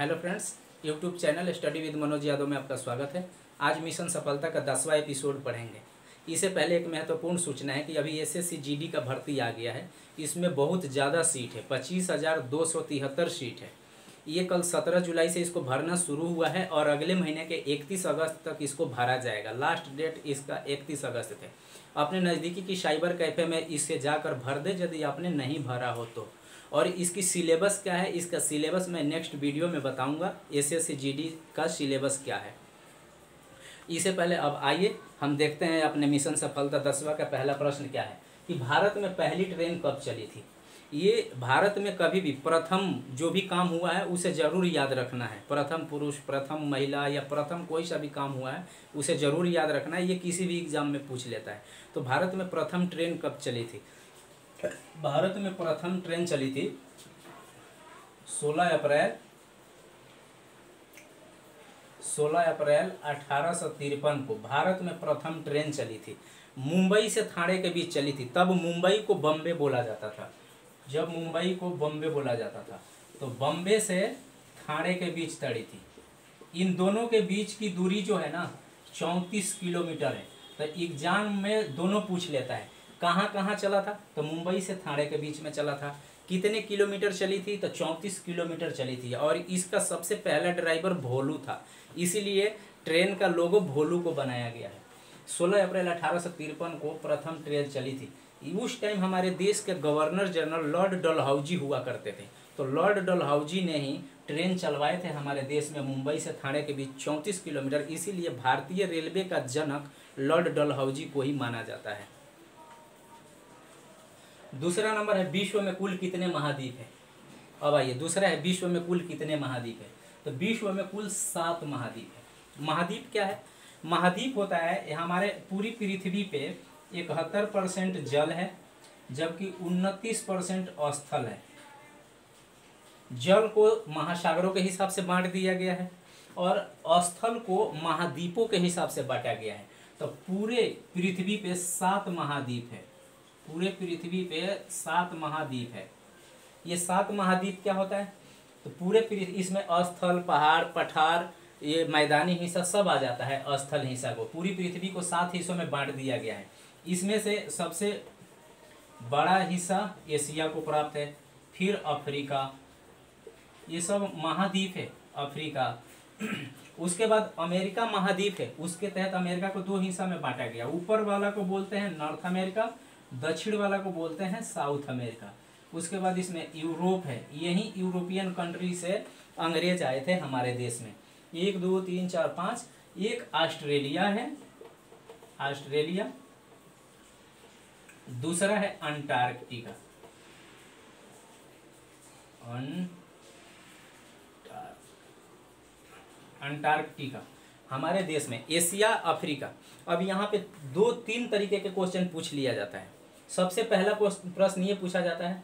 Hello friends, YouTube channel study with Manoj Yadav में आपका स्वागत है। आज मिशन सफलता का 10वां एपिसोड पढ़ेंगे। इससे पहले एक महत्वपूर्ण सूचना है कि अभी एसएससी जीडी का भर्ती आ गया है। इसमें बहुत ज़्यादा सीट है, 25,273 सीट है। ये कल 17 जुलाई से इसको भरना शुरू हुआ है और अगले महीने के 31 अगस्त तक इसको भरा जाएगा। लास्ट डेट इसका 31 अगस्त है। अपने नज़दीकी की साइबर कैफ़े में इसे जाकर भर दे यदि आपने नहीं भरा हो तो। और इसकी सिलेबस क्या है, इसका सिलेबस मैं नेक्स्ट वीडियो में बताऊंगा। एसएससी जीडी का सिलेबस क्या है। इससे पहले अब आइए हम देखते हैं अपने मिशन सफलता 10वां का पहला प्रश्न क्या है कि भारत में पहली ट्रेन कब चली थी। ये भारत में कभी भी प्रथम जो भी काम हुआ है उसे ज़रूर याद रखना है। प्रथम पुरुष, प्रथम महिला या प्रथम कोई सा भी काम हुआ है उसे ज़रूर याद रखना है। ये किसी भी एग्जाम में पूछ लेता है। तो भारत में प्रथम ट्रेन कब चली थी। भारत में प्रथम ट्रेन चली थी 16 अप्रैल 1853 को भारत में प्रथम ट्रेन चली थी। मुंबई से थाने के बीच चली थी। तब मुंबई को बम्बे बोला जाता था। जब मुंबई को बम्बे बोला जाता था तो बम्बे से थाने के बीच चली थी। इन दोनों के बीच की दूरी जो है ना 34 किलोमीटर है। तो एग्जाम में दोनों पूछ लेता है कहाँ कहाँ चला था। तो मुंबई से थाने के बीच में चला था। कितने किलोमीटर चली थी तो 34 किलोमीटर चली थी। और इसका सबसे पहला ड्राइवर भोलू था, इसीलिए ट्रेन का लोगो भोलू को बनाया गया है। 16 अप्रैल 1853 को प्रथम ट्रेन चली थी। उस टाइम हमारे देश के गवर्नर जनरल लॉर्ड डलहौजी हुआ करते थे। तो लॉर्ड डलहौजी ने ही ट्रेन चलवाए थे हमारे देश में मुंबई से थाने के बीच 34 किलोमीटर। इसीलिए भारतीय रेलवे का जनक लॉर्ड डलहौजी को ही माना जाता है। दूसरा नंबर है विश्व में कुल कितने महाद्वीप है। अब आइए दूसरा है विश्व में कुल कितने महाद्वीप है। तो विश्व में कुल 7 महाद्वीप है। महाद्वीप क्या है। महाद्वीप होता है हमारे पूरी पृथ्वी पे 71% जल है जबकि 29% स्थल है। जल को महासागरों के हिसाब से बांट दिया गया है और स्थल को महाद्वीपों के हिसाब से बांटा गया है। तो पूरे पृथ्वी पे 7 महाद्वीप है। पूरे पृथ्वी पे 7 महाद्वीप है। ये 7 महाद्वीप क्या होता है तो पूरे इसमें स्थल, पहाड़, पठार, ये मैदानी हिस्सा सब आ जाता है। स्थल हिस्सा को पूरी पृथ्वी को 7 हिस्सों में बांट दिया गया है। इसमें से सबसे बड़ा हिस्सा एशिया को प्राप्त है, फिर अफ्रीका, ये सब महाद्वीप है अफ्रीका। उसके बाद अमेरिका महाद्वीप है। उसके तहत अमेरिका को 2 हिस्सा में बांटा गया। ऊपर वाला को बोलते हैं नॉर्थ अमेरिका, दक्षिण वाला को बोलते हैं साउथ अमेरिका। उसके बाद इसमें यूरोप है। यही यूरोपियन कंट्री से अंग्रेज आए थे हमारे देश में। 1 2 3 4 5। एक ऑस्ट्रेलिया है, ऑस्ट्रेलिया। दूसरा है अंटार्कटिका, अंटार्कटिका हमारे देश में। Asia, Africa. अब यहाँ पे 2-3 तरीके के क्वेश्चन पूछ लिया जाता है। सबसे पहला प्रश्न ये पूछा जाता है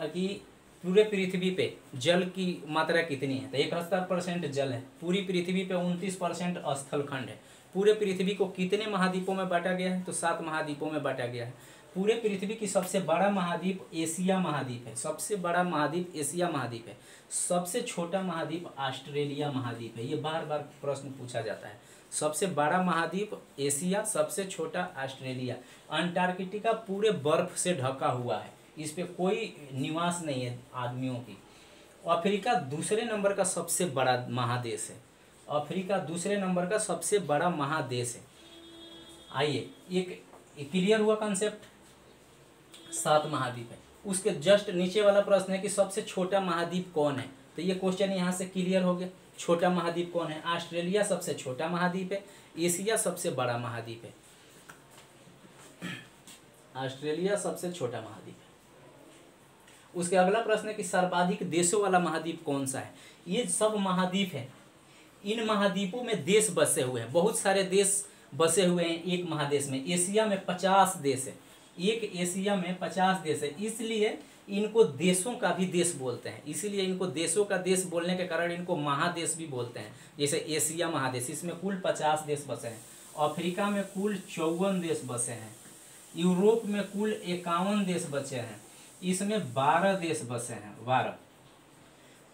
कि पूरे पृथ्वी पे जल की मात्रा कितनी है। तो 71% जल है। पूरी पृथ्वी पे 29% स्थलखंड है। पूरे पृथ्वी को कितने महाद्वीपों में बांटा गया है तो 7 महाद्वीपों में बांटा गया है। पूरे पृथ्वी की सबसे बड़ा महाद्वीप एशिया महाद्वीप है। सबसे बड़ा महाद्वीप एशिया महाद्वीप है। सबसे छोटा महाद्वीप ऑस्ट्रेलिया महाद्वीप है। ये बार बार प्रश्न पूछा जाता है। सबसे बड़ा महाद्वीप एशिया, सबसे छोटा ऑस्ट्रेलिया। अंटार्कटिका पूरे बर्फ से ढका हुआ है। इस पे कोई निवास नहीं है आदमियों की। अफ्रीका दूसरे नंबर का सबसे बड़ा महादेश है। अफ्रीका दूसरे नंबर का सबसे बड़ा महादेश है। आइए एक क्लियर हुआ कंसेप्ट। 7 महाद्वीप है। उसके जस्ट नीचे वाला प्रश्न है कि सबसे छोटा महाद्वीप कौन है। तो ये क्वेश्चन यहाँ से क्लियर हो गया। छोटा महाद्वीप कौन है। ऑस्ट्रेलिया सबसे छोटा महाद्वीप है। एशिया सबसे बड़ा महाद्वीप है। ऑस्ट्रेलिया सबसे छोटा महाद्वीप है। उसके अगला प्रश्न है कि सर्वाधिक देशों वाला महाद्वीप कौन सा है। ये सब महाद्वीप है। इन महाद्वीपों में देश बसे हुए हैं। बहुत सारे देश बसे हुए हैं एक महादेश में। एशिया में 50 देश है। एक एशिया में 50 देश है। इसलिए इनको देशों का भी देश बोलते हैं। इसीलिए इनको देशों का देश बोलने के कारण इनको महादेश भी बोलते हैं। जैसे एशिया महादेश, इसमें कुल 50 देश बसे हैं। अफ्रीका में कुल 54 देश बसे हैं। यूरोप में कुल 51 देश बचे हैं। इसमें 12 देश बसे हैं, 12।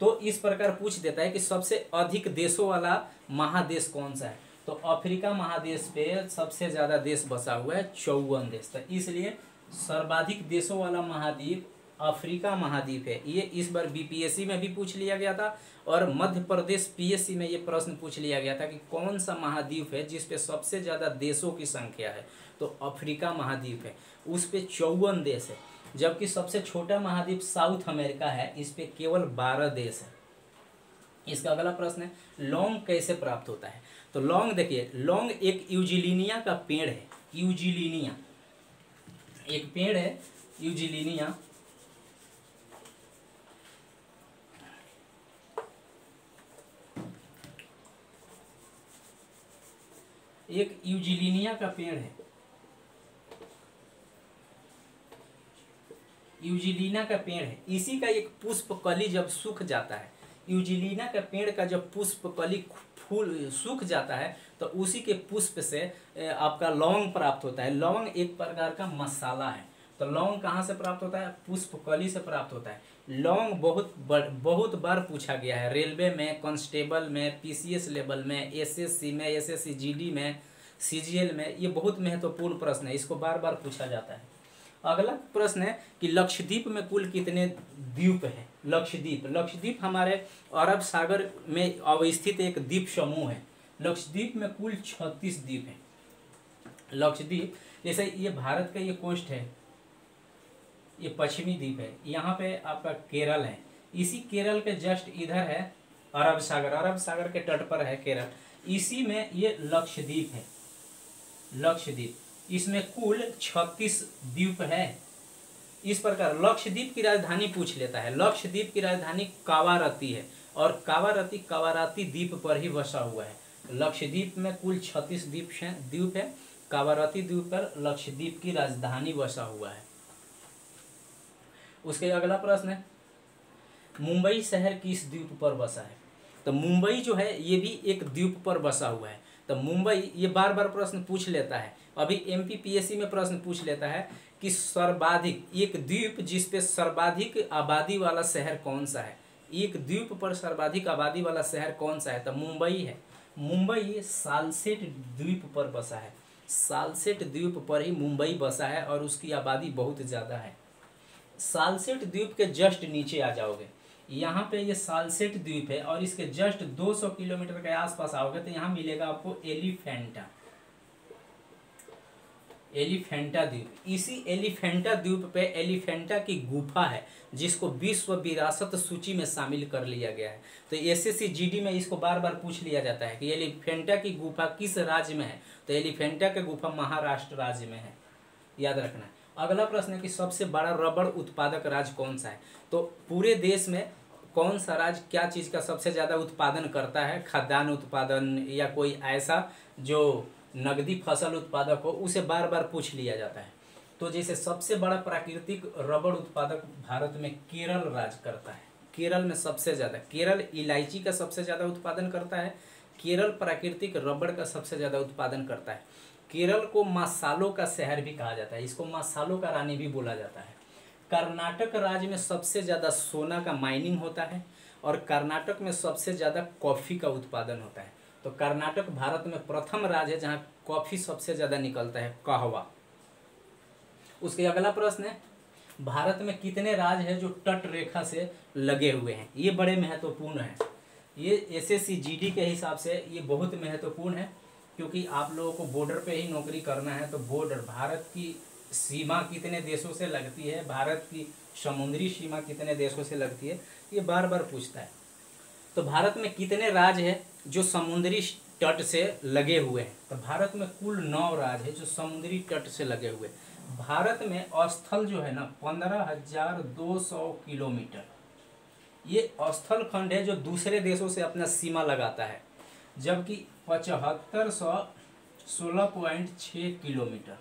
तो इस प्रकार पूछ देता है कि सबसे अधिक देशों वाला महादेश कौन सा है, तो अफ्रीका महादेश पे सबसे ज़्यादा देश बसा हुआ है 54 देश। तो इसलिए सर्वाधिक देशों वाला महाद्वीप अफ्रीका महाद्वीप है। ये इस बार बीपीएससी में भी पूछ लिया गया था और मध्य प्रदेश पीएससी में ये प्रश्न पूछ लिया गया था कि कौन सा महाद्वीप है जिस पे सबसे ज़्यादा देशों की संख्या है, तो अफ्रीका महाद्वीप है, उस पे 54 देश है। जबकि सबसे छोटा महाद्वीप साउथ अमेरिका है, इस पे केवल 12 देश है। इसका अगला प्रश्न है लौंग कैसे प्राप्त होता है, तो लौंग देखिए, लौंग एक यूजिलीनिया का पेड़ है। यूजिलीनिया एक पेड़ है, यूजिलीनिया। एक यूजिलीनिया का पेड़ है, यूजिलीना का पेड़ है। इसी का एक पुष्प कली जब सूख जाता है, यूजिलीना का पेड़ का जब पुष्प कली फूल सूख जाता है तो उसी के पुष्प से आपका लौंग प्राप्त होता है। लौंग एक प्रकार का मसाला है। तो लौंग कहाँ से प्राप्त होता है, पुष्प कली से प्राप्त होता है। लौंग बहुत बार पूछा गया है, रेलवे में, कांस्टेबल में, पीसीएस लेवल में, एसएससी में, एसएससी जीडी में, सीजीएल में। ये बहुत महत्वपूर्ण प्रश्न है, इसको बार बार पूछा जाता है। अगला प्रश्न है कि लक्षद्वीप में कुल कितने द्वीप हैं। लक्षद्वीप हमारे अरब सागर में अवस्थित एक द्वीप समूह है। लक्षद्वीप में कुल 36 द्वीप हैं। लक्षद्वीप जैसे ये भारत का ये कोस्ट है, ये पश्चिमी द्वीप है, यहाँ पे आपका केरल है, इसी केरल के जस्ट इधर है अरब सागर के तट पर है केरल, इसी में ये लक्षद्वीप है। लक्षद्वीप इसमें कुल 36 द्वीप है। इस प्रकार लक्षद्वीप की राजधानी पूछ लेता है। लक्षद्वीप की राजधानी कावारती है और कावारती द्वीप पर ही बसा हुआ है। लक्षद्वीप में कुल 36 द्वीप है। कावारती द्वीप पर लक्षद्वीप की राजधानी बसा हुआ है। उसके अगला प्रश्न है मुंबई शहर किस द्वीप पर बसा है, तो मुंबई जो है ये भी एक द्वीप पर बसा हुआ है। तो मुंबई ये बार बार प्रश्न पूछ लेता है। अभी एमपीपीएससी में प्रश्न पूछ लेता है कि सर्वाधिक एक द्वीप जिस पे सर्वाधिक आबादी वाला शहर कौन सा है, एक द्वीप पर सर्वाधिक आबादी वाला शहर कौन सा है, तो मुंबई है। मुंबई सालसेट द्वीप पर बसा है। सालसेट द्वीप पर ही मुंबई बसा है और उसकी आबादी बहुत ज़्यादा है। सालसेट द्वीप के जस्ट नीचे आ जाओगे, यहाँ पे ये सालसेट द्वीप है और इसके जस्ट 200 किलोमीटर के आसपास आओगे तो यहाँ मिलेगा आपको एलिफेंटा द्वीप। इसी एलिफेंटा द्वीप पे एलिफेंटा की गुफा है जिसको विश्व विरासत सूची में शामिल कर लिया गया है। तो एसएससी जीडी में इसको बार बार पूछ लिया जाता है कि एलिफेंटा की गुफा किस राज्य में है, तो एलिफेंटा की गुफा महाराष्ट्र राज्य में है, याद रखना है। अगला प्रश्न है कि सबसे बड़ा रबड़ उत्पादक राज्य कौन सा है, तो पूरे देश में कौन सा राज्य क्या चीज़ का सबसे ज़्यादा उत्पादन करता है, खाद्यान्न उत्पादन या कोई ऐसा जो नगदी फसल उत्पादक हो, उसे बार बार पूछ लिया जाता है। तो जैसे सबसे बड़ा प्राकृतिक रबड़ उत्पादक भारत में केरल राज्य करता है। केरल में सबसे ज़्यादा, केरल इलायची का सबसे ज़्यादा उत्पादन करता है, केरल प्राकृतिक रबड़ का सबसे ज़्यादा उत्पादन करता है। केरल को मसालों का शहर भी कहा जाता है, इसको मसालों का रानी भी बोला जाता है। कर्नाटक राज्य में सबसे ज़्यादा सोना का माइनिंग होता है और कर्नाटक में सबसे ज़्यादा कॉफ़ी का उत्पादन होता है। तो कर्नाटक भारत में प्रथम राज्य है जहाँ कॉफ़ी सबसे ज़्यादा निकलता है, कहवा। उसके अगला प्रश्न है भारत में कितने राज्य हैं जो तट रेखा से लगे हुए हैं, ये बड़े महत्वपूर्ण हैं। ये एसएससी जीडी के हिसाब से ये बहुत महत्वपूर्ण है क्योंकि आप लोगों को बॉर्डर पे ही नौकरी करना है। तो बॉर्डर, भारत की सीमा कितने देशों से लगती है, भारत की समुद्री सीमा कितने देशों से लगती है, ये बार बार पूछता है। तो भारत में कितने राज्य हैं जो समुद्री तट से लगे हुए हैं, तो भारत में कुल 9 राज्य है जो समुद्री तट से लगे हुए हैं। भारत में स्थल जो है ना 15,200 किलोमीटर, ये स्थल खंड है जो दूसरे देशों से अपना सीमा लगाता है, जबकि 7516.6 किलोमीटर,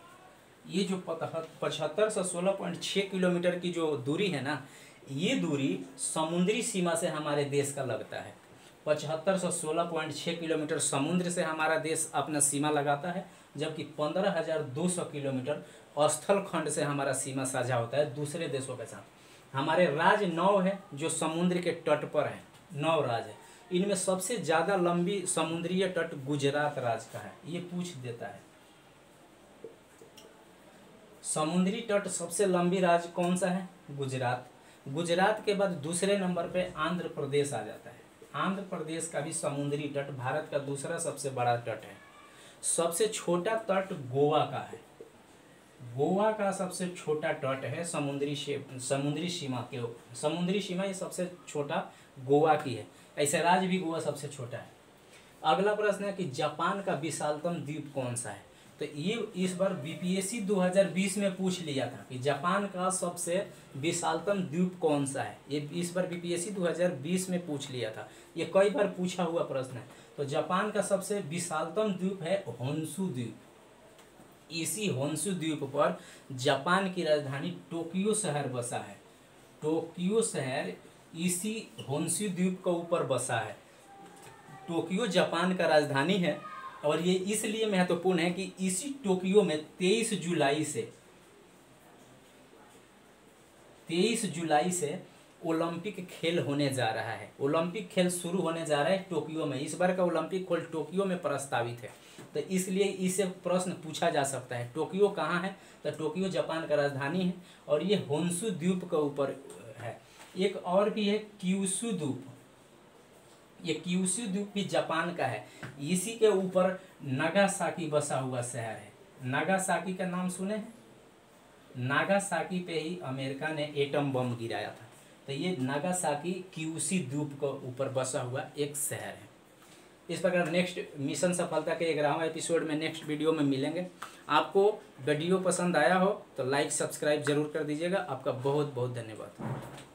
ये जो 7516.6 किलोमीटर की जो दूरी है ना, ये दूरी समुद्री सीमा से हमारे देश का लगता है। 7516.6 किलोमीटर समुद्र से हमारा देश अपना सीमा लगाता है, जबकि 15,200 किलोमीटर स्थल खंड से हमारा सीमा साझा होता है दूसरे देशों के साथ। हमारे राज्य 9 है जो समुद्र के तट पर हैं। 9 राज्य है। इनमें सबसे ज़्यादा लंबी समुद्रीय तट गुजरात राज्य का है, ये पूछ देता है। समुद्री तट सबसे लंबी राज्य कौन सा है? गुजरात। गुजरात के बाद दूसरे नंबर पे आंध्र प्रदेश आ जाता है। आंध्र प्रदेश का भी समुद्री तट भारत का दूसरा सबसे बड़ा तट है। सबसे छोटा तट गोवा का है। गोवा का सबसे छोटा तट है समुद्री सीमा ये सबसे छोटा गोवा की है। ऐसे राज्य भी गोवा सबसे छोटा है। अगला प्रश्न है कि जापान का विशालतम द्वीप कौन सा है? तो ये इस बार बीपीएससी 2020 में पूछ लिया था कि जापान का सबसे विशालतम द्वीप कौन सा है। ये इस बार बीपीएससी 2020 में पूछ लिया था, ये कई बार पूछा हुआ प्रश्न है। तो जापान का सबसे विशालतम द्वीप है होन्शु द्वीप। इसी होन्शु द्वीप पर जापान की राजधानी टोक्यो शहर बसा है। टोक्यो शहर इसी होन्शु द्वीप के ऊपर बसा है। टोक्यो जापान का राजधानी है और ये इसलिए महत्वपूर्ण है कि इसी टोक्यो में 23 जुलाई से ओलंपिक खेल होने जा रहा है। ओलंपिक खेल शुरू होने जा रहा है टोक्यो में। इस बार का ओलंपिक खेल टोक्यो में प्रस्तावित है, तो इसलिए इससे प्रश्न पूछा जा सकता है। टोक्यो कहाँ है? तो टोक्यो जापान का राजधानी है और ये होन्शु द्वीप के ऊपर है। एक और भी है क्यूशु द्वीप। ये क्यूशु द्वीप भी जापान का है। इसी के ऊपर नागासाकी बसा हुआ शहर है। नागासाकी का नाम सुने हैं? नागासाकी पे ही अमेरिका ने एटम बम गिराया था। तो ये नागासाकी क्यूशु द्वीप के ऊपर बसा हुआ एक शहर है। इस प्रकार नेक्स्ट मिशन सफलता के 11वां एपिसोड में नेक्स्ट वीडियो में मिलेंगे। आपको वीडियो पसंद आया हो तो लाइक सब्सक्राइब जरूर कर दीजिएगा। आपका बहुत बहुत धन्यवाद।